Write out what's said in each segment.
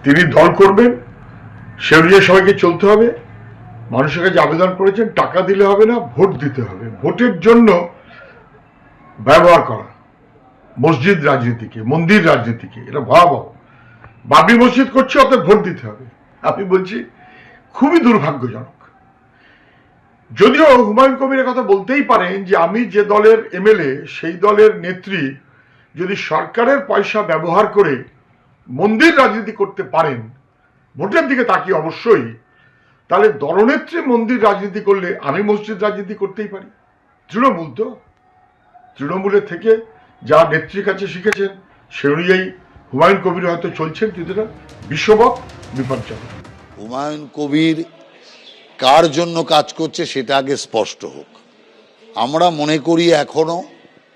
তিনি দল করবেন, সে অনুযায়ী সবাইকে চলতে হবে। মানুষের কাছে আবেদন করেছেন, টাকা দিলে হবে না, ভোট দিতে হবে। ভোটের জন্য ব্যবহার করা মসজিদ রাজনীতিকে, মন্দির রাজনীতিকে, এটা ভয়াবহ। বাবরি মসজিদ করছে, অর্থাৎ ভোট দিতে হবে। আমি বলছি খুবই দুর্ভাগ্যজনক। যদিও হুমায়ুন কবিরের কথা বলতেই পারেন যে আমি যে দলের এমএলএ, সেই দলের নেত্রী যদি সরকারের পয়সা ব্যবহার করে মন্দির রাজনীতি করতে পারেন, ভোটের দিকে তাকিয়ে অবশ্যই, তাহলে দলনেত্রী মন্দির রাজনীতি করলে আমি মসজিদ রাজনীতি করতেই পারি। তৃণমূল তো, তৃণমূলের থেকে যা নেত্রীর কাছে শিখেছেন সে অনুযায়ী হুমায়ুন কবির হয়তো চলছেন, কিন্তু এটা বিশ্ববৎ বিপজ্জনক। হুমায়ুন কবির কার জন্য কাজ করছে সেটা আগে স্পষ্ট হোক। আমরা মনে করি এখনো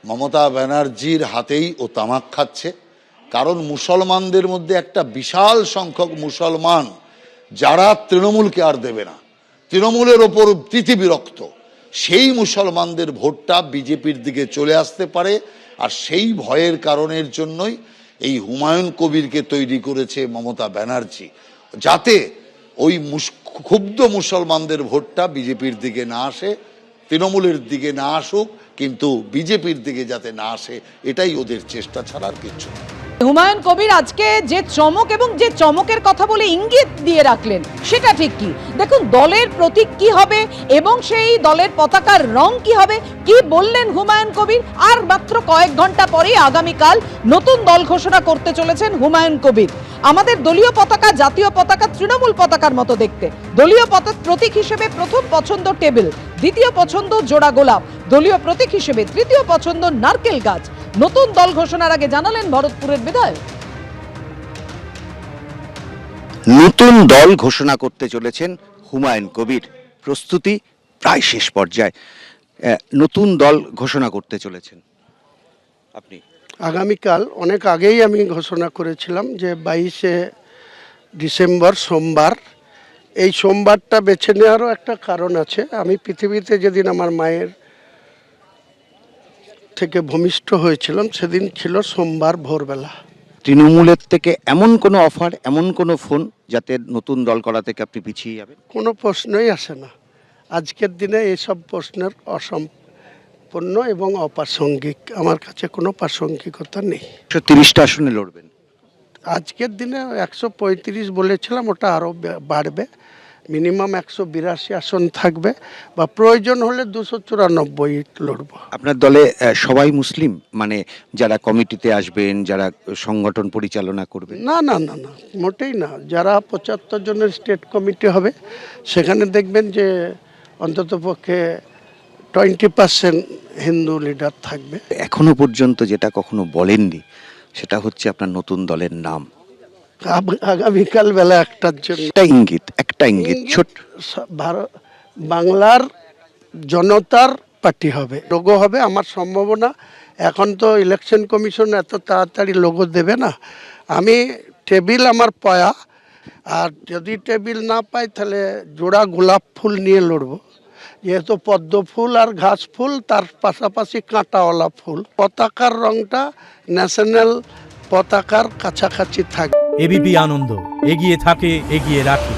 মমতা ব্যানার্জির হাতেই ও তামাক খাচ্ছে, কারণ মুসলমানদের মধ্যে একটা বিশাল সংখ্যক মুসলমান যারা তৃণমূলকে আর দেবে না, তৃণমূলের ওপর বিরক্ত, সেই মুসলমানদের ভোটটা বিজেপির দিকে চলে আসতে পারে। আর সেই ভয়ের কারণের জন্যই এই হুমায়ুন কবিরকে তৈরি করেছে মমতা ব্যানার্জি, যাতে ওই ক্ষুব্ধ মুসলমানদের ভোটটা বিজেপির দিকে না আসে, তৃণমূলের দিকে না আসুক, কিন্তু বিজেপির দিকে যাতে না আসে, এটাই ওদের চেষ্টা, ছাড়া আর কিচ্ছু না। হুমায়ুন কবির আজকে যে চমক এবং যে চমকের কথা বলে ইঙ্গিত দিয়ে রাখলেন সেটা ঠিক কি? দেখুন, দলের প্রতীক কি হবে এবং সেই দলের পতাকার রং কি হবে, কি বললেন হুমায়ুন কবির। আর মাত্র কয়েক ঘন্টা পরেই আগামীকাল নতুন দল ঘোষণা করতে চলেছেন হুমায়ুন কবির। আমাদের দলীয় পতাকা জাতীয় পতাকা তৃণমূল পতাকার মতো দেখতে। দলীয় প্রতীক হিসেবে প্রথম পছন্দ টেবিল, দ্বিতীয় পছন্দ জোড়া গোলাপ, দলীয় প্রতীক হিসেবে তৃতীয় পছন্দ নারকেল গাছ। নতুন দল ঘোষণার আগে জানালেন ভরতপুরের বিধায়ক। নতুন দল ঘোষণা করতে চলেছেন হুমায়ুন কবির, প্রস্তুতি প্রায় শেষ পর্যায়ে। নতুন দল ঘোষণা করতে চলেছেন আপনি? আগামীকাল অনেক আগেই আমি ঘোষণা করেছিলাম যে 22শে ডিসেম্বর সোমবার। এই সোমবারটা বেছে নেওয়ারও একটা কারণ আছে। আমি পৃথিবীতে যেদিন আমার মায়ের থেকে ভূমিষ্ঠ হয়েছিলাম সেদিন ছিল সোমবার ভোরবেলা। তৃণমূলের থেকে এমন কোনো অফার, এমন কোনো ফোন যাতে নতুন দল করা থেকে আপনি পিছিয়ে যাবেন? কোনো প্রশ্নই আসে না। আজকের দিনে এইসব প্রশ্নের অসম্পূর্ণ এবং অপ্রাসঙ্গিক। আমার কাছে কোনো প্রাসঙ্গিকতা নেই। 130টা আসনে লড়বেন আজকের দিনে 135 বলেছিলাম, ওটা আরও বাড়বে। মিনিমাম 182 আসন থাকবে, বা প্রয়োজন হলে 294 লড়ব। আপনার দলে সবাই মুসলিম, মানে যারা কমিটিতে আসবেন, যারা সংগঠন পরিচালনা করবেন? না না না না, মোটেই না। যারা 75 জনের স্টেট কমিটি হবে সেখানে দেখবেন যে অন্ততপক্ষে 20% হিন্দু লিডার থাকবে। এখনো পর্যন্ত যেটা কখনো বলেননি সেটা হচ্ছে আপনার নতুন দলের নাম। আগামীকাল বেলা 1টার জন্য একটা ইঙ্গিত ছোট। বাংলার জনতার পার্টি হবে, লোগো হবে। আমার সম্ভাবনা, এখন তো ইলেকশন কমিশন এত তাড়াতাড়ি লোগো দেবে না। আমি টেবিল আমার পায়া, আর যদি টেবিল না পাই তাহলে জোড়া গোলাপ ফুল নিয়ে লড়বো, যেহেতু পদ্ম ফুল আর ঘাস ফুল, তার পাশাপাশি কাঁটাওয়ালা ফুল। পতাকার রংটা ন্যাশনাল পতাকার কাছাকাছি থাকবে। এবিপি আনন্দ, এগিয়ে থাকে, এগিয়ে রাখে।